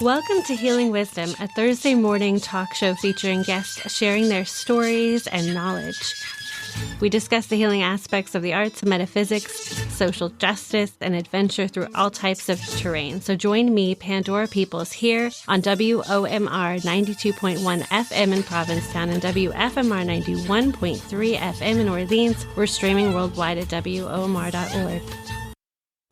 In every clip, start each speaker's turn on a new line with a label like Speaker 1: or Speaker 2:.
Speaker 1: Welcome to Healing Wisdom, a Thursday morning talk show featuring guests sharing their stories and knowledge. We discuss the healing aspects of the arts, metaphysics, social justice, and adventure through all types of terrain. So join me, Pandora Peoples, here on WOMR 92.1 FM in Provincetown and WFMR 91.3 FM in Orleans. We're streaming worldwide at WOMR.org.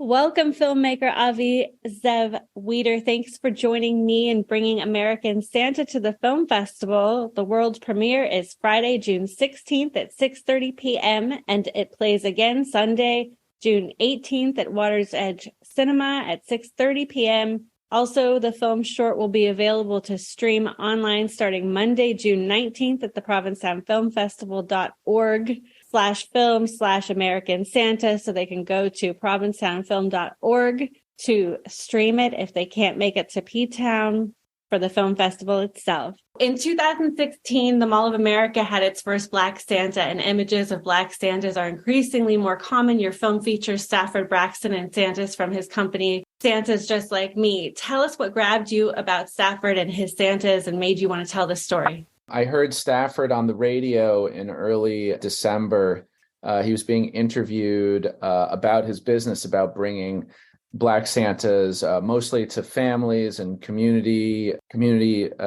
Speaker 1: Welcome, filmmaker Avi Zev Weeder. Thanks for joining me and bringing American Santa to the film festival. The world premiere is Friday, June 16th at 6:30 p.m. and it plays again Sunday, June 18th at Water's Edge Cinema at 6:30 p.m. Also, the film short will be available to stream online starting Monday, June 19th at the provincetownfilmfestival.org/film/American Santa, so they can go to provincetownfilm.org to stream it if they can't make it to Ptown for the film festival itself. In 2016, the Mall of America had its first Black Santa, and images of Black Santas are increasingly more common. Your film features Stafford Braxton and Santas from his company, Santas Just Like Me. Tell us what grabbed you about Stafford and his Santas and made you want to tell this story.
Speaker 2: I heard Stafford on the radio in early December. He was being interviewed about his business, about bringing Black Santas mostly to families and community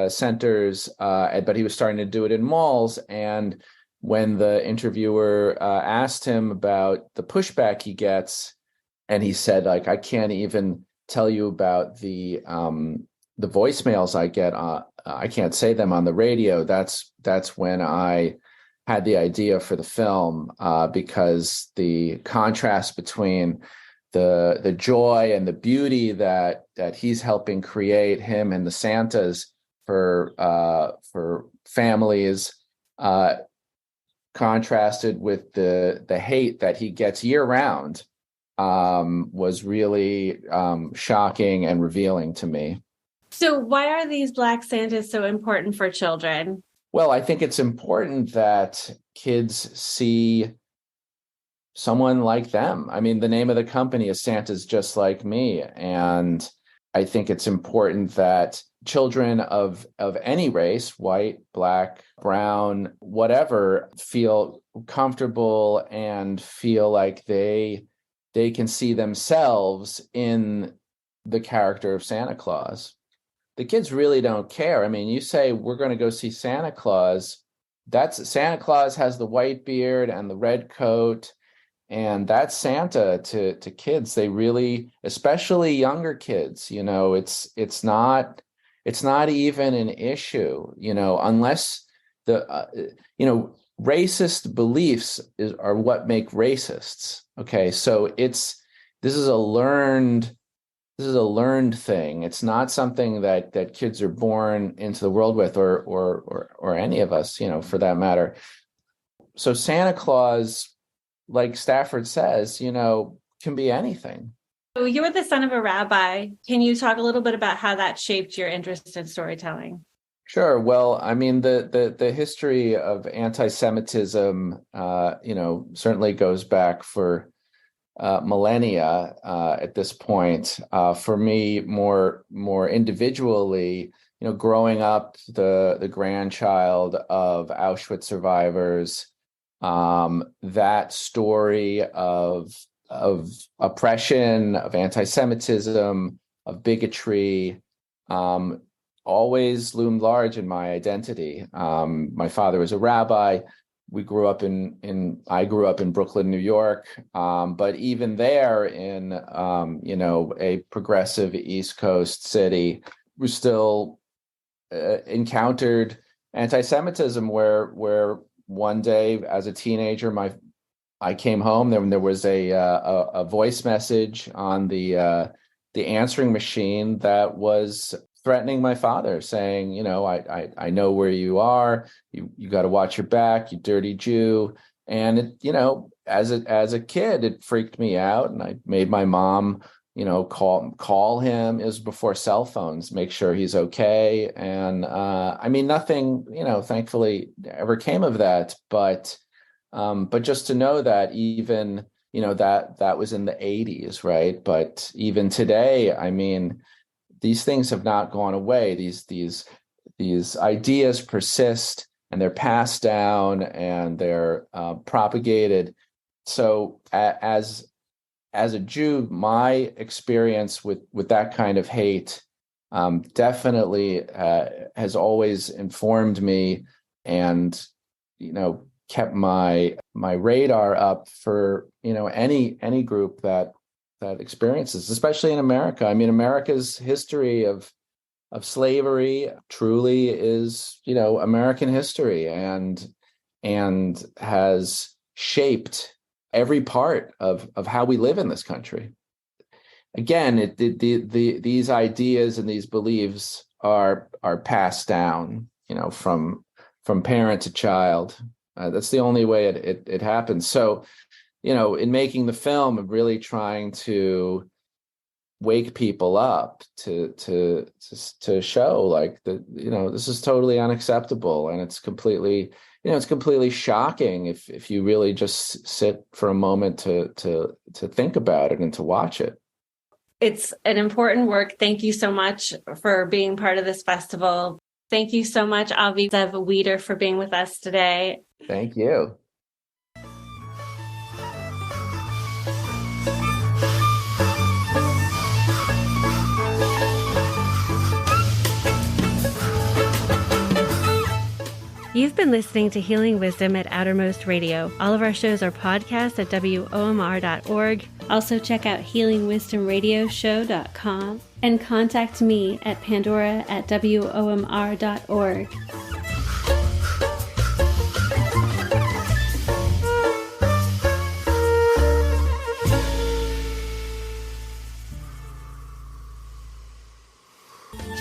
Speaker 2: centers, but he was starting to do it in malls. And when the interviewer asked him about the pushback he gets, and he said, like, I can't even tell you about the voicemails I get. I can't say them on the radio. That's when I had the idea for the film, because the contrast between the joy and the beauty that he's helping create, him and the Santas for families, contrasted with the hate that he gets year round, was really shocking and revealing to me.
Speaker 1: So why are these Black Santas so important for children?
Speaker 2: Well, I think it's important that kids see someone like them. I mean, the name of the company is Santa's Just Like Me. And I think it's important that children of any race, white, Black, brown, whatever, feel comfortable and feel like they can see themselves in the character of Santa Claus. The kids really don't care. I mean, you say, we're going to go see Santa Claus. Santa Claus has the white beard and the red coat, and that's Santa to kids. They really, especially younger kids, it's not even an issue, unless racist beliefs are what make racists. Okay, so this is a learned thing. It's not something that kids are born into the world with, or any of us, for that matter. So Santa Claus, like Stafford says, can be anything.
Speaker 1: So you were the son of a rabbi. Can you talk a little bit about how that shaped your interest in storytelling?
Speaker 2: Sure. Well, I mean, the history of anti-Semitism, certainly goes back for millennia at this point. For me, more individually, growing up the grandchild of Auschwitz survivors, that story of oppression, of anti-Semitism, of bigotry, always loomed large in my identity. My father was a rabbi. I grew up in Brooklyn, New York. But even there, in a progressive East Coast city, we still encountered anti-Semitism, where one day as a teenager, I came home. There was a voice message on the answering machine that was threatening my father, saying, I know where you are. You got to watch your back, you dirty Jew. And it, as a kid, it freaked me out, and I made my mom, call him. It was before cell phones, make sure he's okay. And nothing, thankfully, ever came of that. But just to know that even, that was in the 80s, right? But even today, I mean, these things have not gone away. These ideas persist, and they're passed down, and they're propagated. So as a Jew, my experience with that kind of hate definitely has always informed me, and kept my radar up for any group that experiences, especially in America. I mean, America's history of slavery truly is American history, and has shaped every part of how we live in this country. Again, these ideas and these beliefs are passed down, from parent to child. That's the only way it happens. So, in making the film, I'm really trying to wake people up to show like that, this is totally unacceptable, and it's completely shocking if you really just sit for a moment to think about it and to watch it.
Speaker 1: It's an important work. Thank you so much for being part of this festival. Thank you so much, Avi Zev-Weider, for being with us today.
Speaker 2: Thank you.
Speaker 1: You've been listening to Healing Wisdom at Outermost Radio. All of our shows are podcasts at WOMR.org. Also check out healingwisdomradioshow.com and contact me at pandora@WOMR.org.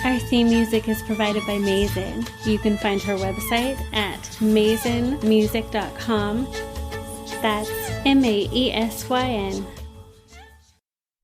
Speaker 1: Our theme music is provided by Mason. You can find her website at masonmusic.com. That's MAESYN